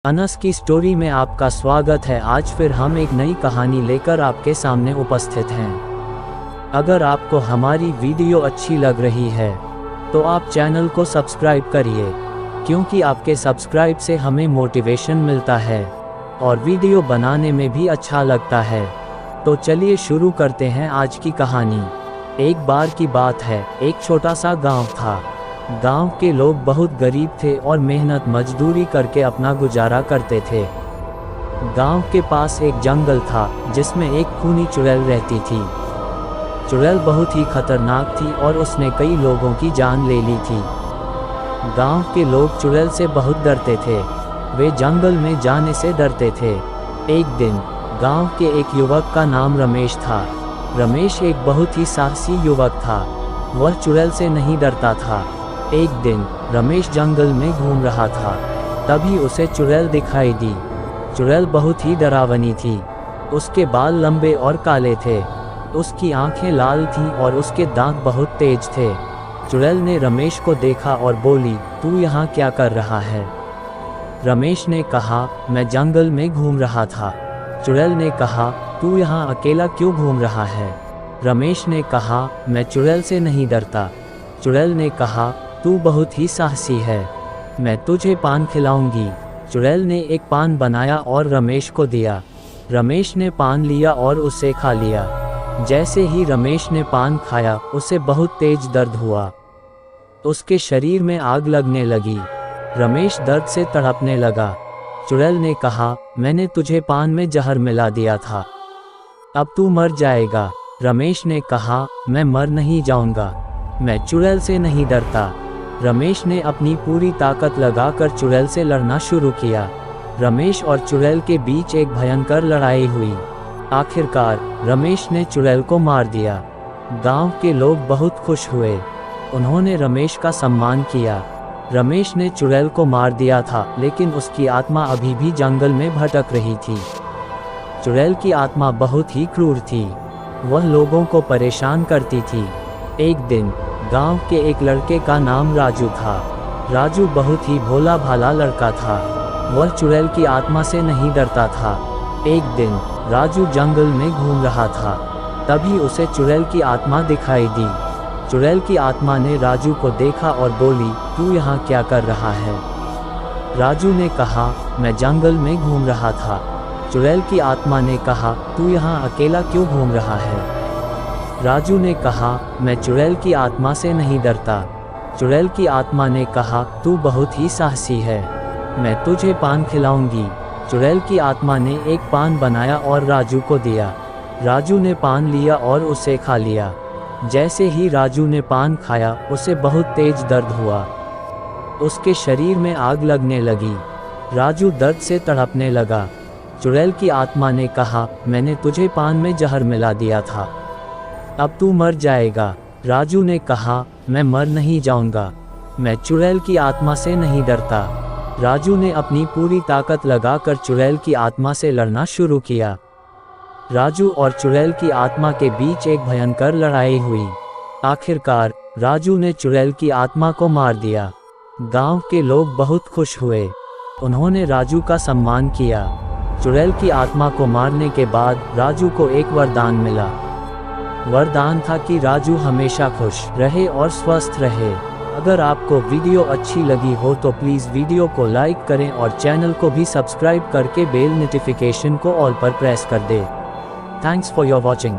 अनस की स्टोरी में आपका स्वागत है। आज फिर हम एक नई कहानी लेकर आपके सामने उपस्थित हैं। अगर आपको हमारी वीडियो अच्छी लग रही है तो आप चैनल को सब्सक्राइब करिए, क्योंकि आपके सब्सक्राइब से हमें मोटिवेशन मिलता है और वीडियो बनाने में भी अच्छा लगता है। तो चलिए शुरू करते हैं आज की कहानी। एक बार की बात है, एक छोटा सा गांव था। गांव के लोग बहुत गरीब थे और मेहनत मजदूरी करके अपना गुजारा करते थे। गांव के पास एक जंगल था जिसमें एक खूनी चुड़ैल रहती थी। चुड़ैल बहुत ही खतरनाक थी और उसने कई लोगों की जान ले ली थी। गांव के लोग चुड़ैल से बहुत डरते थे, वे जंगल में जाने से डरते थे। एक दिन गांव के एक युवक का नाम रमेश था। रमेश एक बहुत ही साहसी युवक था, वह चुड़ैल से नहीं डरता था। एक दिन रमेश जंगल में घूम रहा था, तभी उसे चुड़ैल दिखाई दी। चुड़ैल बहुत ही डरावनी थी, उसके बाल लंबे और काले थे, उसकी आंखें लाल थीं और उसके दांत बहुत तेज थे। चुड़ैल ने रमेश को देखा और बोली, तू यहाँ क्या कर रहा है? रमेश ने कहा, मैं जंगल में घूम रहा था। चुड़ैल ने कहा, तू यहाँ अकेला क्यों घूम रहा है? रमेश ने कहा, मैं चुड़ैल से नहीं डरता। चुड़ैल ने कहा, तू बहुत ही साहसी है, मैं तुझे पान खिलाऊंगी। चुड़ैल ने एक पान बनाया और रमेश को दिया। रमेश ने पान लिया और उसे खा लिया। जैसे ही रमेश ने पान खाया, उसे बहुत तेज दर्द हुआ, उसके शरीर में आग लगने लगी। रमेश दर्द से तड़पने लगा। चुड़ैल ने कहा, मैंने तुझे पान में जहर मिला दिया था, अब तू मर जाएगा। रमेश ने कहा, मैं मर नहीं जाऊंगा, मैं चुड़ैल से नहीं डरता। रमेश ने अपनी पूरी ताकत लगाकर चुड़ैल से लड़ना शुरू किया। रमेश और चुड़ैल के बीच एक भयंकर लड़ाई हुई। आखिरकार रमेश ने चुड़ैल को मार दिया। गांव के लोग बहुत खुश हुए, उन्होंने रमेश का सम्मान किया। रमेश ने चुड़ैल को मार दिया था, लेकिन उसकी आत्मा अभी भी जंगल में भटक रही थी। चुड़ैल की आत्मा बहुत ही क्रूर थी, वह लोगों को परेशान करती थी। एक दिन गांव के एक लड़के का नाम राजू था। राजू बहुत ही भोला भाला लड़का था, वह चुड़ैल की आत्मा से नहीं डरता था। एक दिन राजू जंगल में घूम रहा था, तभी उसे चुड़ैल की आत्मा दिखाई दी। चुड़ैल की आत्मा ने राजू को देखा और बोली, तू यहाँ क्या कर रहा है? राजू ने कहा, मैं जंगल में घूम रहा था। चुड़ैल की आत्मा ने कहा, तू यहाँ अकेला क्यों घूम रहा है? राजू ने कहा, मैं चुड़ैल की आत्मा से नहीं डरता। चुड़ैल की आत्मा ने कहा, तू बहुत ही साहसी है, मैं तुझे पान खिलाऊंगी। चुड़ैल की आत्मा ने एक पान बनाया और राजू को दिया। राजू ने पान लिया और उसे खा लिया। जैसे ही राजू ने पान खाया, उसे बहुत तेज दर्द हुआ, उसके शरीर में आग लगने लगी। राजू दर्द से तड़पने लगा। चुड़ैल की आत्मा ने कहा, मैंने तुझे पान में जहर मिला दिया था, अब तू मर जाएगा। राजू ने कहा, मैं मर नहीं जाऊंगा, मैं चुड़ैल की आत्मा से नहीं डरता। राजू ने अपनी पूरी ताकत लगाकर चुड़ैल की आत्मा से लड़ना शुरू किया। राजू और चुड़ैल की आत्मा के बीच एक भयंकर लड़ाई हुई। आखिरकार राजू ने चुड़ैल की आत्मा को मार दिया। गांव के लोग बहुत खुश हुए, उन्होंने राजू का सम्मान किया। चुड़ैल की आत्मा को मारने के बाद राजू को एक वरदान मिला। वरदान था कि राजू हमेशा खुश रहे और स्वस्थ रहे। अगर आपको वीडियो अच्छी लगी हो तो प्लीज़ वीडियो को लाइक करें और चैनल को भी सब्सक्राइब करके बेल नोटिफिकेशन को ऑल पर प्रेस कर दें। Thanks for your watching.